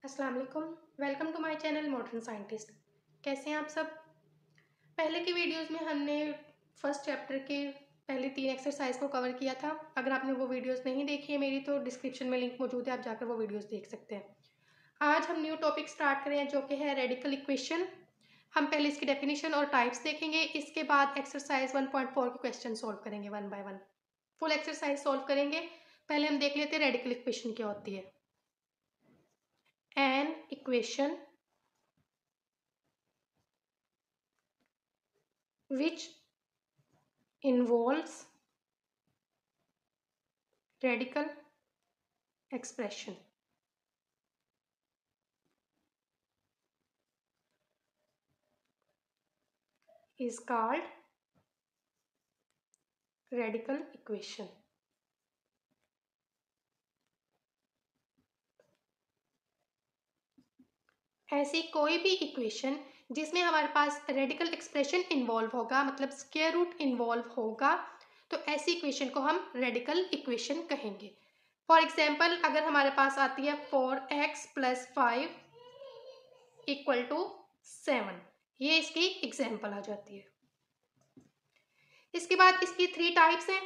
अस्सलाम वालेकुम। Welcome to my channel modern scientist. कैसे हैं आप सब? पहले की वीडियोस में हमने फर्स्ट चैप्टर के पहले 3 एक्सरसाइज को कवर किया था। अगर आपने वो वीडियोस नहीं देखी है मेरी, तो डिस्क्रिप्शन में लिंक मौजूद है, आप जाकर वो वीडियोस देख सकते हैं। आज हम न्यू टॉपिक स्टार्ट करें जो कि है रेडिकल इक्वेशन। हम पहले इसकी डेफिनेशन और टाइप्स देखेंगे, इसके बाद एक्सरसाइज 1.4 के क्वेश्चन सॉल्व करेंगे one by one. Full exercise solve करेंगे। पहले हम देख लेते हैं रेडिकल इक्वेशन क्या होती है। An equation which involves radical expression is called radical equation. ऐसी कोई भी इक्वेशन जिसमें हमारे पास रेडिकल एक्सप्रेशन इन्वॉल्व होगा, मतलब स्क्वायर रूट इन्वॉल्व होगा, तो ऐसी इक्वेशन को हम रेडिकल इक्वेशन कहेंगे। फॉर एग्जाम्पल, अगर हमारे पास आती है 4x + 5 = 7, ये इसकी एग्जाम्पल आ जाती है। इसके बाद इसकी 3 टाइप्स हैं।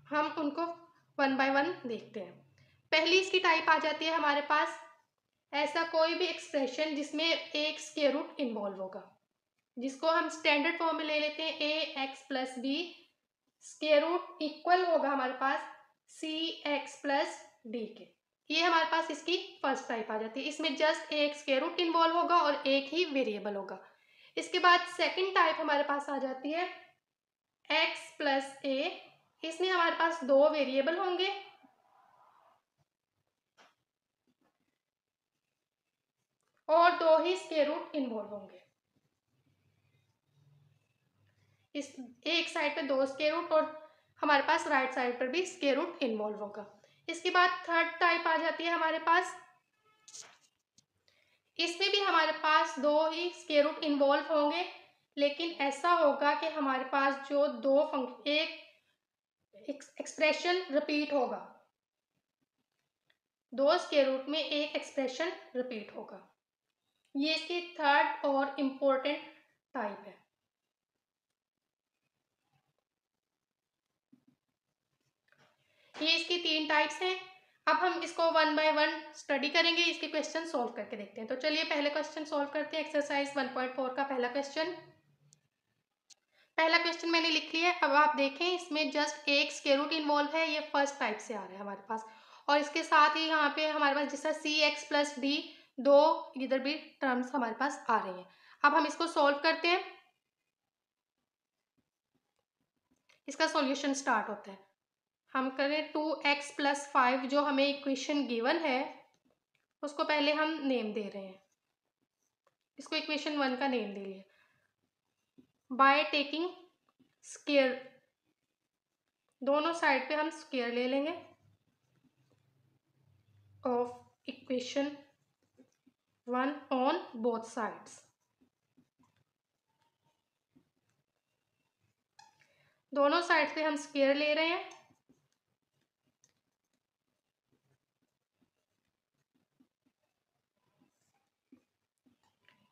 हम उनको वन बाय वन देखते हैं। पहली इसकी टाइप आ जाती है हमारे पास ऐसा कोई भी एक्सप्रेशन जिसमें एक स्क्वायर रूट इन्वॉल्व होगा, जिसको हम स्टैंडर्ड फॉर्म में ले लेते हैं। ax + b square root equal होगा हमारे पास cx + d के। ये हमारे पास इसकी फर्स्ट टाइप आ जाती है। इसमें जस्ट एक स्क्वायर रूट इन्वॉल्व होगा और एक ही वेरिएबल होगा। इसके बाद सेकंड टाइप हमारे पास आ जाती है x + a। इसमें हमारे पास 2 वेरिएबल होंगे और 2 ही स्क्वायर रूट इन्वॉल्व होंगे। इस एक साइड पे 2 स्क्वायर रूट और हमारे पास राइट साइड पर भी स्क्वायर रूट इन्वॉल्व होगा। इसके बाद थर्ड टाइप आ जाती है हमारे पास, इसमें भी हमारे पास 2 ही स्क्वायर रूट इन्वॉल्व होंगे, लेकिन ऐसा होगा कि हमारे पास जो एक एक्सप्रेशन रिपीट होगा, 2 स्क्वायर रूट में एक एक्सप्रेशन रिपीट होगा। ये इसकी थर्ड और इम्पोर्टेंट टाइप है। ये इसकी 3 टाइप्स हैं। अब हम इसको वन बाय वन स्टडी करेंगे, इसके क्वेश्चन सॉल्व करके देखते हैं। तो चलिए पहले क्वेश्चन सॉल्व करते हैं। एक्सरसाइज 1.4 का पहला क्वेश्चन मैंने लिख लिया है। अब आप देखें, इसमें जस्ट एक स्क्वायर रूट इन्वॉल्व है, ये फर्स्ट टाइप से आ रहा है हमारे पास, और इसके साथ ही यहाँ पे हमारे पास जिसका cx + d 2 इधर भी टर्म्स हमारे पास आ रही हैं। अब हम इसको सॉल्व करते हैं। इसका सॉल्यूशन स्टार्ट होता है। हम करें 2x + 5, जो हमें इक्वेशन गिवन है उसको पहले हम नेम दे रहे हैं। इसको इक्वेशन 1 का नेम दे लिया। बाय टेकिंग स्क्वायर, दोनों साइड पे हम स्क्वायर ले लेंगे of equation 1 on both sides. दोनों साइड पे हम स्क्वायर ले रहे हैं।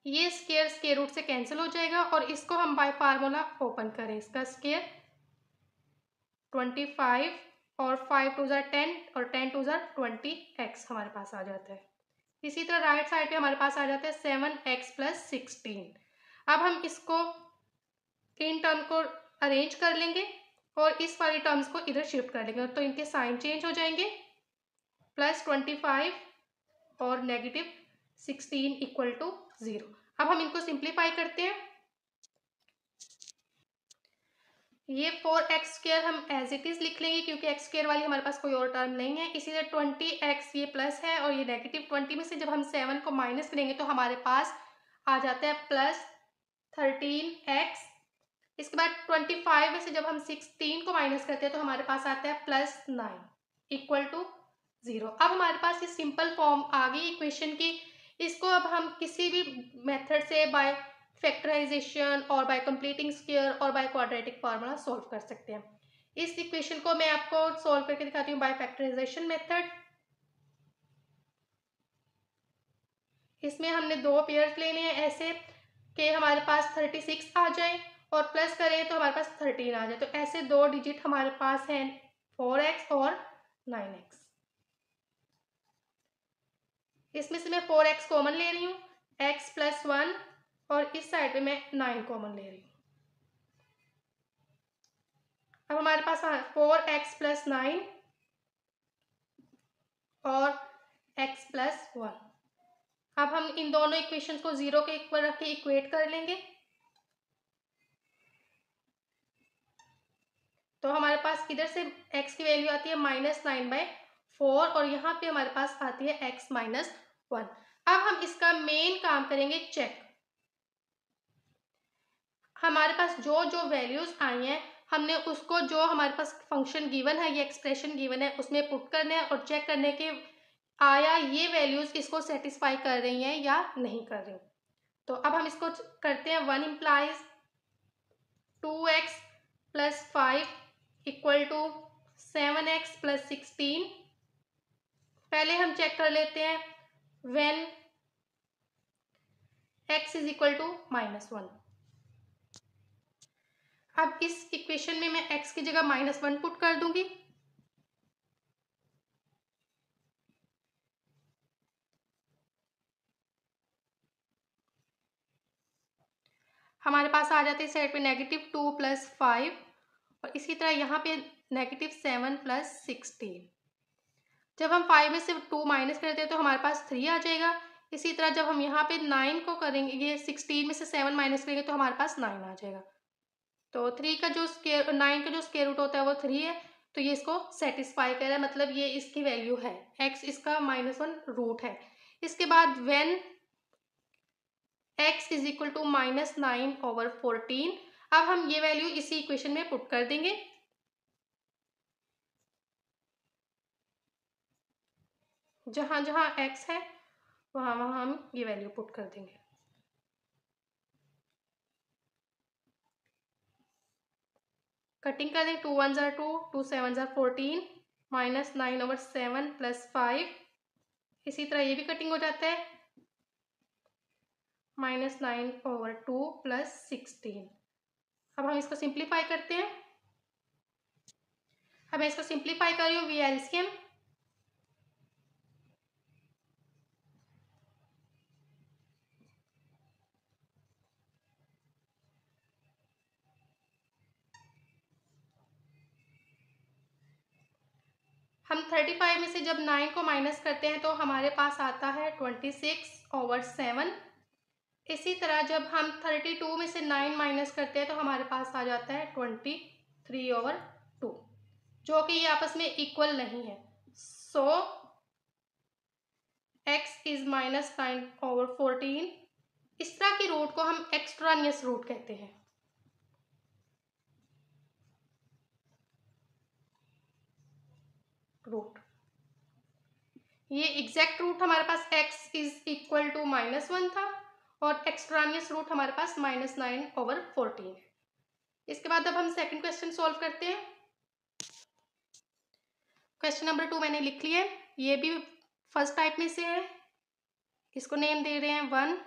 ये स्क्वायर रूट से कैंसिल हो जाएगा और इसको हम बाय फार्मूला ओपन करें। इसका स्क्वायर 25 और 5 × 10 और 10 × 20x हमारे पास आ जाता है। इसी तरह राइट साइड पे हमारे पास आ जाता है 7x + 16। अब हम इसको इन टर्म को अरेंज कर लेंगे और इस वाली टर्म्स को इधर शिफ्ट कर लेंगे, तो इनके साइन चेंज हो जाएंगे। +25 और -16 = 0। अब हम इनको सिंप्लीफाई करते हैं। ये 4x² हम एज इट इज लिख लेंगे, क्योंकि x² वाली हमारे पास कोई और टर्म नहीं है। इसी तरह 20x ये प्लस है और ये -20 में से जब हम 7 को माइनस करेंगे तो हमारे पास आ जाता है +13x। इसके बाद 25 में से जब हम 16 को माइनस करते हैं तो हमारे पास आता है +9 = 0। अब हमारे पास ये सिंपल फॉर्म आ गई इक्वेशन की। इसको अब हम किसी भी मेथड से बाय फैक्टराइजेशन और बाय कंप्लीटिंग स्क्वायर और बाय क्वाड्रेटिक फार्मूला सॉल्व कर सकते हैं। इस इक्वेशन को मैं आपको सॉल्व करके दिखाती हूँ बाय फैक्टराइजेशन मेथड। इसमें हमने दो पेयर्स लेने हैं ऐसे कि हमारे पास 36 आ जाए और प्लस करें तो हमारे पास 13 आ जाए। तो ऐसे दो डिजिट हमारे पास हैं 4x और 9x। इसमें से मैं 4x कॉमन ले रही हूँ, x प्लस 1 और इस साइड पे मैं 9 कॉमन ले रही हूँ। अब हमारे पास 4x प्लस 9 और x प्लस 1। अब हम इन दोनों इक्वेशंस को 0 के ऊपर रख के इक्वेट कर लेंगे। तो हमारे पास इधर से x की वैल्यू आती है -9/4 और यहाँ पे हमारे पास आती है x माइनस 1। अब हम इसका मेन काम करेंगे चेक। हमारे पास जो जो वैल्यूज आई हैं हमने उसको जो हमारे पास फंक्शन गिवन है, ये एक्सप्रेशन गिवन है, उसमें पुट करने हैं और चेक करने के आया ये वैल्यूज इसको सेटिस्फाई कर रही हैं या नहीं कर रही। तो अब हम इसको करते हैं। 1 implies 2x plus 5 equal to 7x plus 16। पहले हम चेक कर लेते हैं when x is equal to -1। अब इस इक्वेशन में मैं x की जगह -1 पुट कर दूंगी। हमारे पास आ जाते हैं साइड पे -2 प्लस 5 और इसी तरह यहाँ पे -7 प्लस 16। जब हम 5 में से 2 माइनस करते हैं तो हमारे पास 3 आ जाएगा। इसी तरह जब हम यहाँ पे 9 को करेंगे, ये 16 में से 7 माइनस करेंगे तो हमारे पास 9 आ जाएगा। तो 3 का जो स्केयर 9 का जो स्केयर रूट होता है वो 3 है। तो ये इसको सेटिस्फाई कर रहा है, मतलब ये इसकी वैल्यू है। x इसका -1 रूट है। इसके बाद when x is equal to -9/14। अब हम ये वैल्यू इसी इक्वेशन में पुट कर देंगे। जहां जहां x है वहां वहां हम ये वैल्यू पुट कर देंगे। कटिंग कर दें। 2 1 ज़ा 2, 2 7 ज़ा 14, -9/7 प्लस 5। इसी तरह ये भी कटिंग हो जाता है। -9/2 प्लस 16। अब हम इसको सिंप्लीफाई करते हैं। अब मैं इसको सिंप्लीफाई कर रही हूँ वी एलसीएम। हम 35 में से जब 9 को माइनस करते हैं तो हमारे पास आता है 26/7। इसी तरह जब हम 32 में से 9 माइनस करते हैं तो हमारे पास आ जाता है 23/2, जो कि ये आपस में इक्वल नहीं है। सो x इज -9/14। इस तरह के रूट को हम एक्सट्रानियस रूट कहते हैं। रूट ये एग्जैक्ट रूट हमारे पास x इज इक्वल टू -1 था और एक्सट्रानियस रूट हमारे पास -9/14 है। इसके बाद अब हम सेकंड क्वेश्चन सॉल्व करते हैं। क्वेश्चन नंबर 2 मैंने लिख लिया है। ये भी फर्स्ट टाइप में से है। इसको नेम दे रहे हैं 1।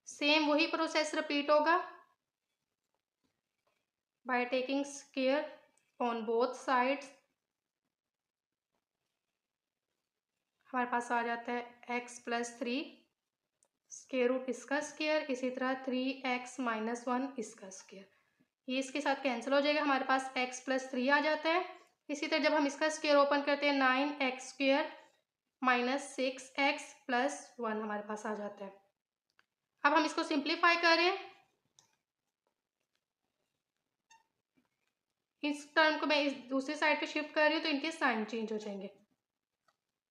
सेम वही प्रोसेस रिपीट होगा bye taking square on both sides. हमारे पास आ जाता है x प्लस 3 स्क्वायर रूट इसका स्क्वायर, इसी तरह 3x माइनस 1 इसका स्क्वायर। ये इसके साथ कैंसिल हो जाएगा, हमारे पास x प्लस 3 आ जाता है। इसी तरह जब हम इसका स्क्वायर ओपन करते हैं 9x square minus 6x plus 1 हमारे पास आ जाता है। अब हम इसको सिंप्लीफाई करें। इस टर्म को मैं इस दूसरी साइड पे शिफ्ट कर रही हूँ तो इनके साइन चेंज हो जाएंगे।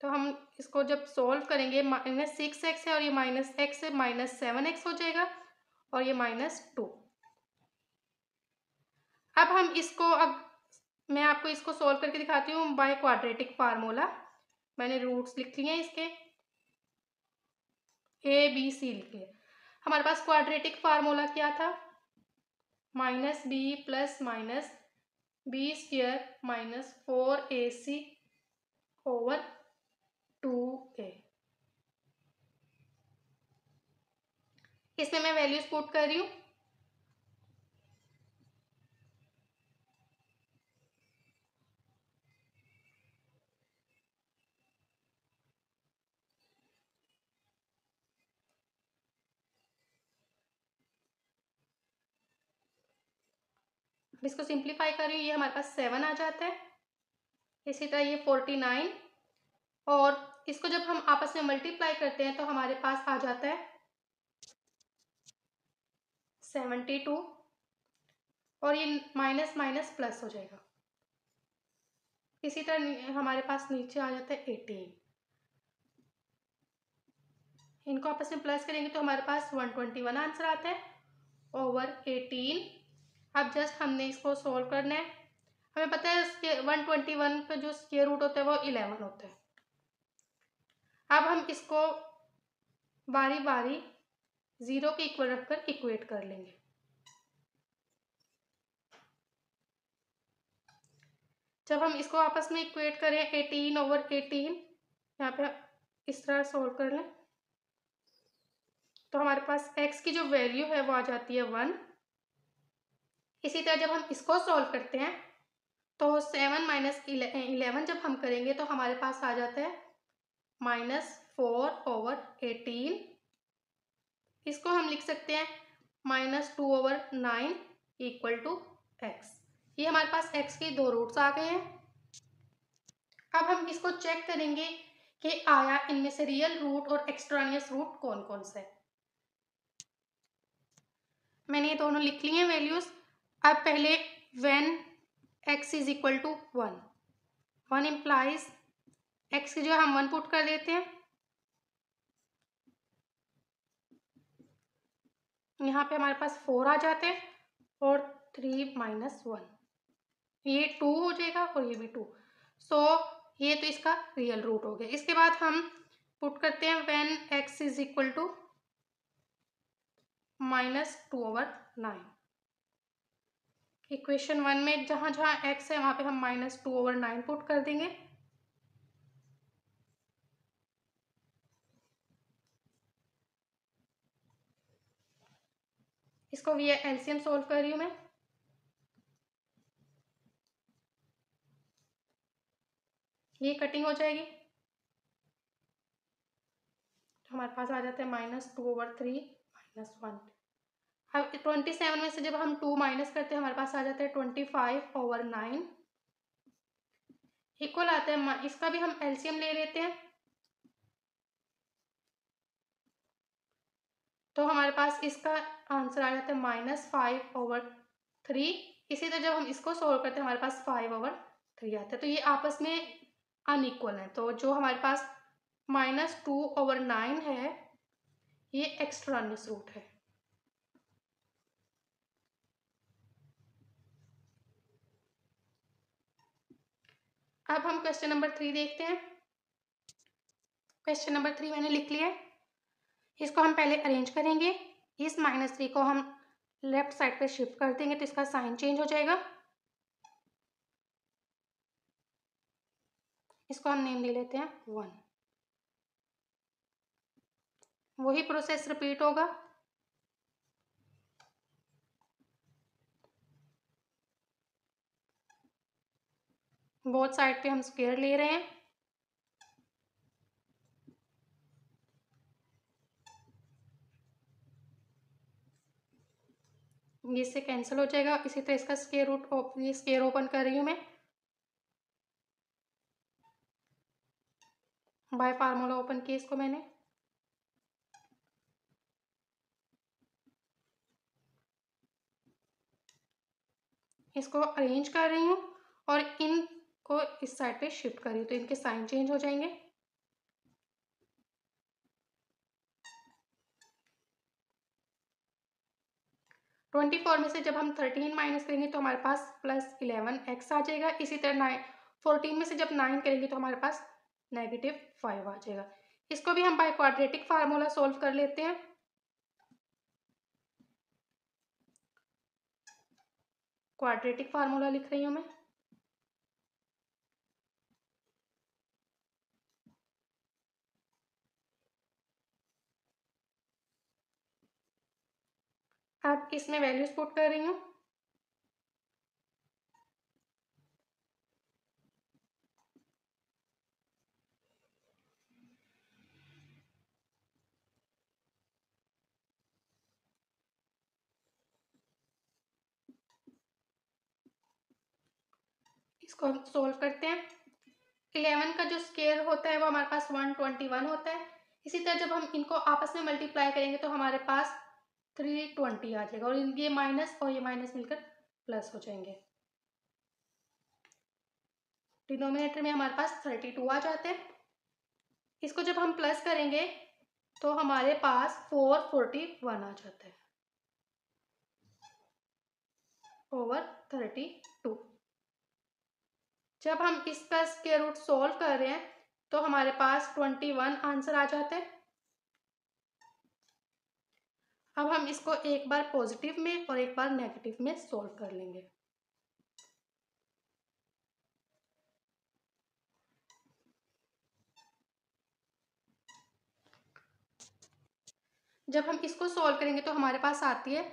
तो हम इसको जब सोल्व करेंगे -6x है और ये -x है, -7x हो जाएगा और ये -2। अब हम इसको मैं आपको इसको सोल्व करके दिखाती हूँ बाय क्वाड्रेटिक फार्मूला। मैंने रूट्स लिख लिए हैं इसके, a b c लिख लिए। हमारे पास क्वाड्रेटिक फार्मूला क्या था? -b plus minus B square minus 4ac over 2a। इसमें मैं वैल्यूज पुट कर रही हूँ। इसको सिंप्लीफाई कर रही हूँ, ये हमारे पास 7 आ जाता है। इसी तरह ये 49, और इसको जब हम आपस में मल्टीप्लाई करते हैं तो हमारे पास आ जाता है 72, और ये माइनस माइनस प्लस हो जाएगा। इसी तरह हमारे पास नीचे आ जाता है 18। इनको आपस में प्लस करेंगे तो हमारे पास 121 आंसर आता है ओवर 18। अब जस्ट हमने इसको सोल्व करना है। हमें पता है इसके 121 का जो स्क्वायर रूट होता है वो 11 होता है। अब हम इसको बारी बारी 0 के इक्वल रखकर इक्वेट कर लेंगे। जब हम इसको आपस में इक्वेट करें 18 ओवर 18, यहाँ पे इस तरह सोल्व कर लें तो हमारे पास x की जो वैल्यू है वो आ जाती है 1। इसी तरह जब हम इसको सॉल्व करते हैं तो 7 माइनस 11 जब हम करेंगे तो हमारे पास आ जाता है -4 ओवर 18। इसको हम लिख सकते हैं -2 ओवर 9 इक्वल टू x। ये हमारे पास x के दो रूट्स आ गए हैं। अब हम इसको चेक करेंगे कि आया इनमें से रियल रूट और एक्सट्रानियस रूट कौन कौन सा है। मैंने ये दोनों लिख लिए हैं वैल्यूज। अब पहले when x is equal to 1 implies x की जो हम 1 पुट कर देते हैं, यहाँ पे हमारे पास 4 आ जाते हैं और 3 माइनस 1, ये 2 हो जाएगा और ये भी 2। सो ये तो इसका रियल रूट हो गया। इसके बाद हम पुट करते हैं when x is equal to -2 over 9। Equation 1 में जहाँ जहाँ x है वहाँ पे हम -2 ओवर 9 पुट कर देंगे। इसको भी एलसीएम सोल्व कर रही हूँ मैं। ये कटिंग हो जाएगी तो हमारे पास आ जाता है -2 ओवर 3 -1। अब 27 में से जब हम 2 माइनस करते हैं हमारे पास आ जाता है 25 ओवर 9 इक्वल आता है। इसका भी हम एलसीएम ले लेते हैं तो हमारे पास इसका आंसर आ जाता है -5 ओवर 3। इसी तरह जब हम इसको सोल्व करते हैं हमारे पास 5 ओवर 3 आता है। तो ये आपस में अनइक्वल है, तो जो हमारे पास -2 ओवर 9 है ये एक्सट्रानियस रूट है। अब हम क्वेश्चन नंबर 3 देखते हैं। क्वेश्चन नंबर 3 मैंने लिख लिया है। इसको हम पहले अरेंज करेंगे। इस -3 को हम लेफ्ट साइड पे शिफ्ट कर देंगे तो इसका साइन चेंज हो जाएगा। इसको हम नेम ले लेते हैं 1। वही प्रोसेस रिपीट होगा। बोथ साइड पे हम स्क्वायर ले रहे हैं। ये इससे कैंसिल हो जाएगा। इसी तरह इसका स्क्वायर रूट, ये स्क्वायर ओपन कर रही हूँ मैं, बाय फार्मूला ओपन किया इसको मैंने। इसको अरेंज कर रही हूँ और इनको इस साइड पे शिफ्ट कर रही हूँ तो इनके साइन चेंज हो जाएंगे। +24 में से जब हम 13 माइनस करेंगे तो हमारे पास +11x आ जाएगा। इसी तरह 14 में से जब 9 करेंगे तो हमारे पास -5 आ जाएगा। इसको भी हम बाय क्वाड्रेटिक फार्मूला सोल्व कर लेते हैं। क्वाड्रेटिक फार्मूला लिख रही हूँ मैं। अब इसमें वैल्यूज पुट कर रही हूँ। इसको हम सोल्व करते हैं। 11 का जो स्क्वायर होता है वो हमारे पास 121 होता है। इसी तरह जब हम इनको आपस में मल्टीप्लाई करेंगे तो हमारे पास 320 आ जाएगा और ये माइनस और ये माइनस मिलकर प्लस हो जाएंगे। डिनोमिनेटर में हमारे पास 32 आ जाते हैं। इसको जब हम प्लस करेंगे तो हमारे पास 441 आ जाता है ओवर 32। जब हम इसका स्क्वायर रूट सोल्व कर रहे हैं तो हमारे पास 21 आंसर आ जाता है। अब हम इसको एक बार पॉजिटिव में और एक बार नेगेटिव में सोल्व कर लेंगे। जब हम इसको सॉल्व करेंगे तो हमारे पास आती है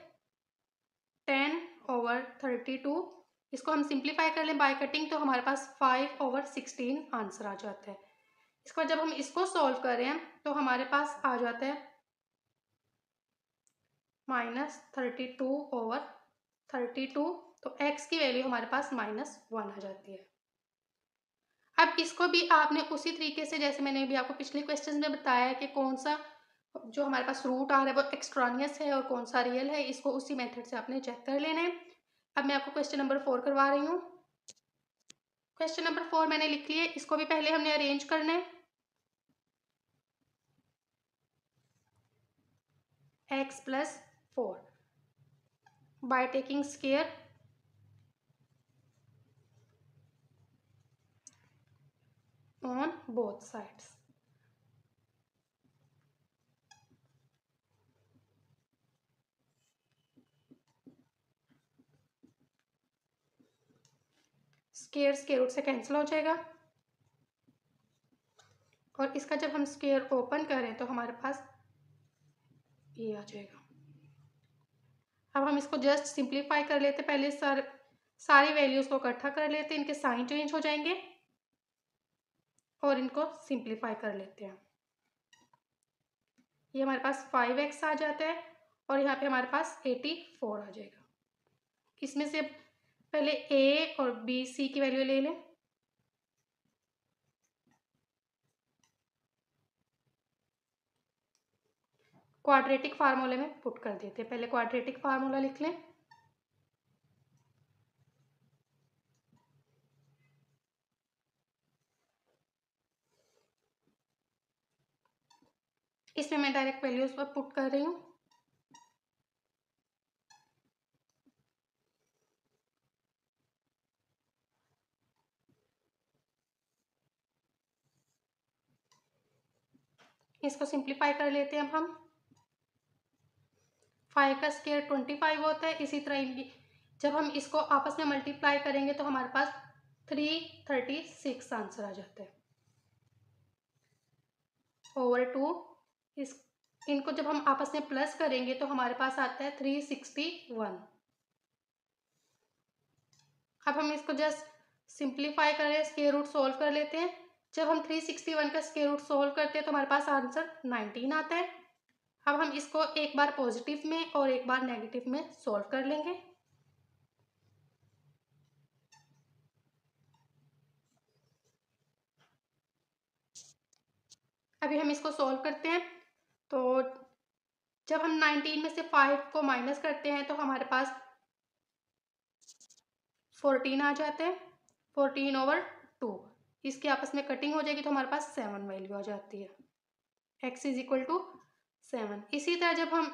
10 ओवर 32। इसको हम सिंप्लीफाई कर लें बाय कटिंग तो हमारे पास 5 ओवर 16 आंसर आ जाता है। इसके बाद जब हम इसको सॉल्व कर रहे हैं तो हमारे पास आ जाता है -32 ओवर 32। तो x की वैल्यू हमारे पास -1 आ जाती है। अब इसको भी आपने उसी तरीके से जैसे मैंने भी आपको पिछले क्वेश्चन में बताया है कि कौन सा जो हमारे पास रूट आ रहा है वो एक्स्ट्रानियस है और कौन सा रियल है, इसको उसी मेथड से आपने चेक कर लेना है। अब मैं आपको क्वेश्चन नंबर 4 करवा रही हूँ। क्वेश्चन नंबर 4 मैंने लिख लिया, इसको भी पहले हमने अरेंज करना है। x + 4 by taking square on both sides. Square root से कैंसिल हो जाएगा और इसका जब हम स्क्वायर ओपन करें तो हमारे पास ये आ जाएगा। अब हम इसको जस्ट सिंप्लीफाई कर लेते, पहले सारी वैल्यूज को इकट्ठा कर लेते, इनके साइन चेंज हो जाएंगे और इनको सिंप्लीफाई कर लेते हैं। ये हमारे पास 5x आ जाता है और यहाँ पे हमारे पास 84 आ जाएगा। इसमें से पहले a और b c की वैल्यू ले लें। क्वाड्रेटिक फार्मूले में पुट कर देते हैं। पहले क्वाड्रेटिक फार्मूला लिख लें। इसमें मैं डायरेक्ट वैल्यूज पर पुट कर रही हूँ। इसको सिंप्लीफाई कर लेते हैं अब हम। 5 का स्क्वायर 25 होता है। इसी तरह इनकी जब हम इसको आपस में मल्टीप्लाई करेंगे तो हमारे पास 336 आंसर आ जाता है ओवर 2। इनको जब हम आपस में प्लस करेंगे तो हमारे पास आता है 361। अब हम इसको जस्ट सिंप्लीफाई करें, स्क्वायर रूट सोल्व कर लेते हैं। जब हम 361 का स्क्वायर रूट सोल्व करते हैं तो हमारे पास आंसर 19 आता है। अब हम इसको एक बार पॉजिटिव में और एक बार नेगेटिव में सोल्व कर लेंगे। अभी हम इसको सोल्व करते हैं तो जब हम 19 में से 5 को माइनस करते हैं तो हमारे पास 14 आ जाता है। 14 ओवर 2 इसकी आपस में कटिंग हो जाएगी तो हमारे पास 7 वैल्यू आ जाती है। x = 7। इसी तरह जब हम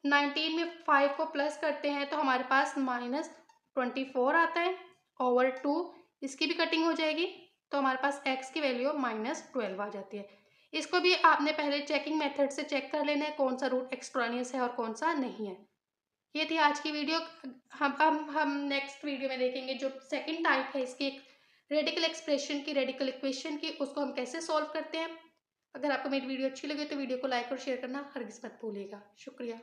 19 में 5 को प्लस करते हैं तो हमारे पास -24 आता है ओवर 2। इसकी भी कटिंग हो जाएगी तो हमारे पास x की वैल्यू -12 आ जाती है। इसको भी आपने पहले चेकिंग मेथड से चेक कर लेना है कौन सा रूट एक्स्ट्रानियस है और कौन सा नहीं है। ये थी आज की वीडियो। हम नेक्स्ट वीडियो में देखेंगे जो सेकंड टाइप है इसकी रेडिकल एक्सप्रेशन की, रेडिकल इक्वेशन की, उसको हम कैसे सॉल्व करते हैं। अगर आपको मेरी वीडियो अच्छी लगे तो वीडियो को लाइक और शेयर करना हरगिज़ मत भूलिएगा। शुक्रिया।